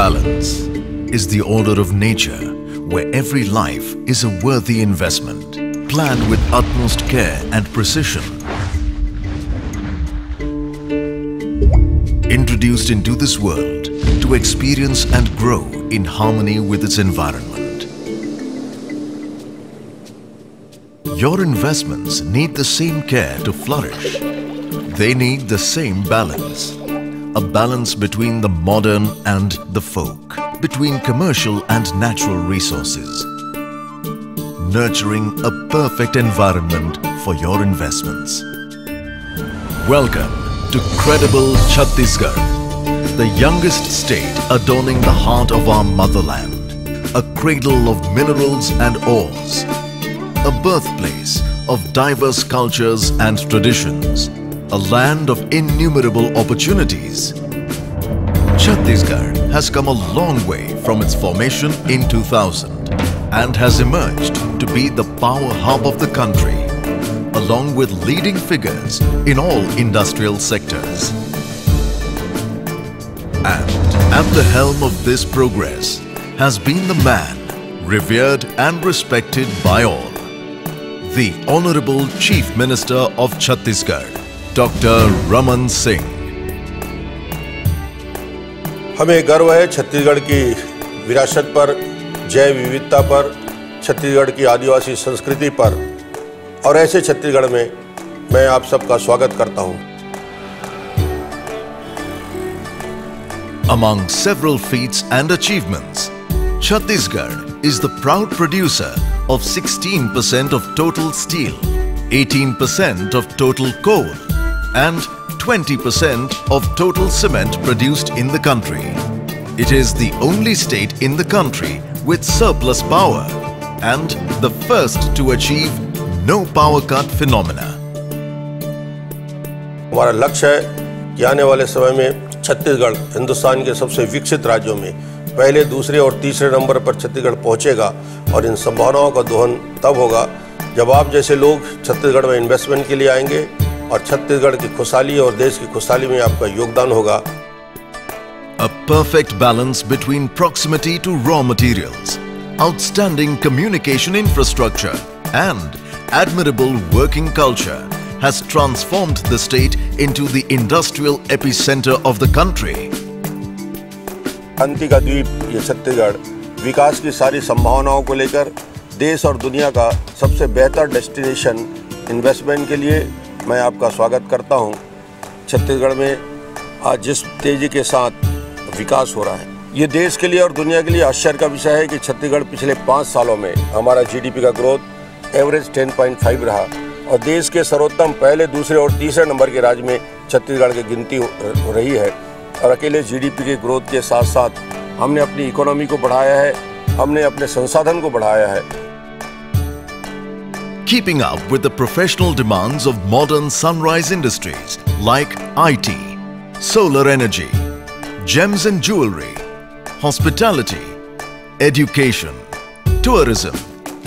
Balance is the order of nature where every life is a worthy investment, planned with utmost care and precision. Introduced into this world to experience and grow in harmony with its environment. Your investments need the same care to flourish. They need the same balance. A balance between the modern and the folk, between commercial and natural resources. Nurturing a perfect environment for your investments. Welcome to Credible Chhattisgarh, the youngest state adorning the heart of our motherland, a cradle of minerals and ores, a birthplace of diverse cultures and traditions, a land of innumerable opportunities. Chhattisgarh has come a long way from its formation in 2000 and has emerged to be the power hub of the country, along with leading figures in all industrial sectors. And at the helm of this progress has been the man revered and respected by all, the Honorable Chief Minister of Chhattisgarh, Dr. Raman Singh. हमें गर्व है छत्तीसगढ़ की विरासत पर, जैव विविधता पर, छत्तीसगढ़ की आदिवासी संस्कृति पर, और ऐसे छत्तीसगढ़ में मैं आप सबका स्वागत करता हूं। Among several feats and achievements, Chhattisgarh is the proud producer of 16% of total steel, 18% of total coal, and 20% of total cement produced in the country. It is the only state in the country with surplus power and the first to achieve no power cut phenomena. हमारा लक्ष्य है कि आने वाले समय में छत्तीसगढ़ हिंदुस्तान के सबसे विकसित राज्यों में पहले, दूसरे और तीसरे नंबर पर छत्तीसगढ़ पहुंचेगा, और इन संभावनाओं का दोहन तब होगा जब आप जैसे लोग छत्तीसगढ़ में इन्वेस्टमेंट के लिए आएंगे और छत्तीसगढ़ की खुशहाली और देश की खुशहाली में आपका योगदान होगा। A perfect balance between proximity to raw materials, outstanding communication infrastructure, and admirable working culture has transformed the state into the industrial epicenter of the country. शांति का द्वीप ये छत्तीसगढ़ विकास की सारी संभावनाओं को लेकर देश और दुनिया का सबसे बेहतर डेस्टिनेशन इन्वेस्टमेंट के लिए मैं आपका स्वागत करता हूं। छत्तीसगढ़ में आज जिस तेजी के साथ विकास हो रहा है, ये देश के लिए और दुनिया के लिए आश्चर्य का विषय है कि छत्तीसगढ़ पिछले 5 सालों में हमारा जीडीपी का ग्रोथ एवरेज 10.5 रहा, और देश के सर्वोत्तम पहले, दूसरे और तीसरे नंबर के राज्य में छत्तीसगढ़ की गिनती हो रही है। और अकेले जीडीपी के ग्रोथ के साथ साथ हमने अपनी इकोनॉमी को बढ़ाया है, हमने अपने संसाधन को बढ़ाया है। Keeping up with the professional demands of modern sunrise industries like IT, solar energy, gems and jewelry, hospitality, education, tourism,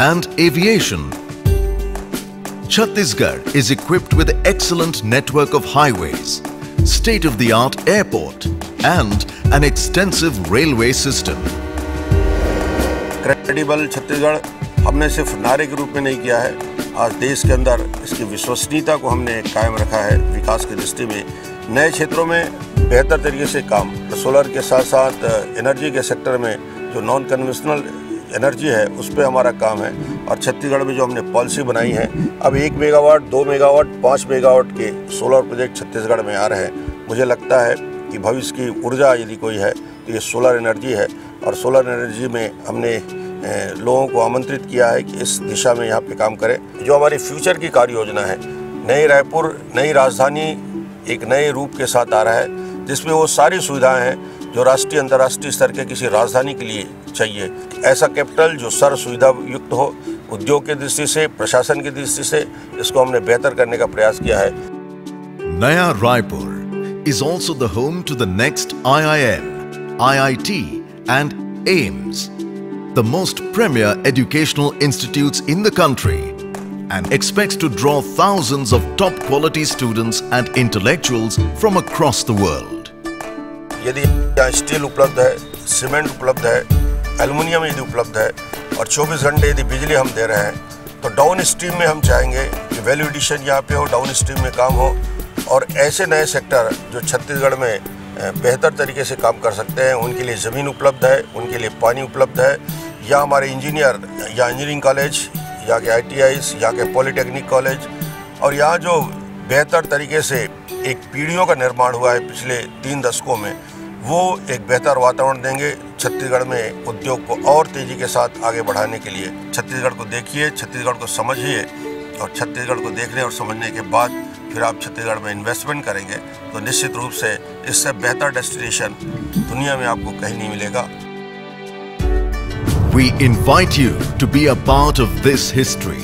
and aviation, Chhattisgarh is equipped with an excellent network of highways, state-of-the-art airport, and an extensive railway system. Credible Chhattisgarh हमने सिर्फ नारे के रूप में नहीं किया है, आज देश के अंदर इसकी विश्वसनीयता को हमने कायम रखा है। विकास की दृष्टि में नए क्षेत्रों में बेहतर तरीके से काम, सोलर के साथ साथ एनर्जी के सेक्टर में जो नॉन कन्वेंशनल एनर्जी है उस पर हमारा काम है। और छत्तीसगढ़ में जो हमने पॉलिसी बनाई है, अब 1 मेगावाट, 2 मेगावाट, 5 मेगावाट के सोलर प्रोजेक्ट छत्तीसगढ़ में आ रहे हैं। मुझे लगता है कि भविष्य की ऊर्जा यदि कोई है तो ये सोलर एनर्जी है, और सोलर एनर्जी में हमने लोगों को आमंत्रित किया है कि इस दिशा में यहाँ पे काम करें। जो हमारी फ्यूचर की कार्य योजना है, नई रायपुर, नई राजधानी एक नए रूप के साथ आ रहा है, जिसमें वो सारी सुविधाएं हैं जो राष्ट्रीय अंतर्राष्ट्रीय स्तर के किसी राजधानी के लिए चाहिए। ऐसा कैपिटल जो सर्व सुविधा युक्त हो, उद्योग की दृष्टि से, प्रशासन की दृष्टि से, इसको हमने बेहतर करने का प्रयास किया है। Naya Raipur is also the home to the next IIM, IIT and AIIMS, the most premier educational institutes in the country, and expects to draw thousands of top quality students and intellectuals from across the world. यदि यहाँ steel उपलब्ध है, cement उपलब्ध है, aluminium यदि उपलब्ध है और 24 घंटे यदि बिजली हम दे रहे हैं, तो डाउन स्ट्रीम में हम चाहेंगे कि वैल्यू एडिशन यहाँ पे हो, डाउन स्ट्रीम में काम हो और ऐसे नए सेक्टर जो छत्तीसगढ़ में बेहतर तरीके से काम कर सकते हैं, उनके लिए ज़मीन उपलब्ध है, उनके लिए पानी उपलब्ध है। या हमारे इंजीनियर या इंजीनियरिंग कॉलेज, यहाँ के ITIs, यहाँ के पॉलीटेक्निक कॉलेज और यहाँ जो बेहतर तरीके से एक पीढ़ियों का निर्माण हुआ है पिछले 3 दशकों में, वो एक बेहतर वातावरण देंगे छत्तीसगढ़ में उद्योग को और तेज़ी के साथ आगे बढ़ाने के लिए। छत्तीसगढ़ को देखिए, छत्तीसगढ़ को समझिए और छत्तीसगढ़ को देखने और समझने के बाद फिर आप छत्तीसगढ़ में इन्वेस्टमेंट करेंगे तो निश्चित रूप से इससे बेहतर डेस्टिनेशन दुनिया में आपको कहीं नहीं मिलेगा। We invite you to be a part of this history.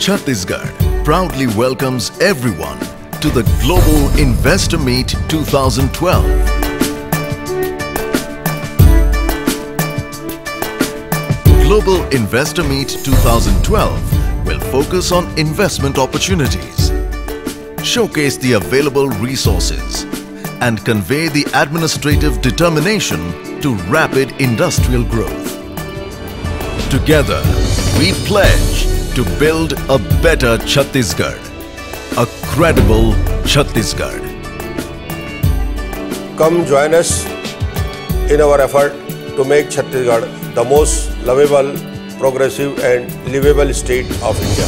Chhattisgarh proudly welcomes everyone to the Global Investor Meet 2012. Global Investor Meet 2012 will focus on investment opportunities, showcase the available resources, and convey the administrative determination to rapid industrial growth. Together, we pledge to build a better Chhattisgarh, a credible Chhattisgarh. Come join us in our effort to make Chhattisgarh the most lovable, progressive and livable state of India.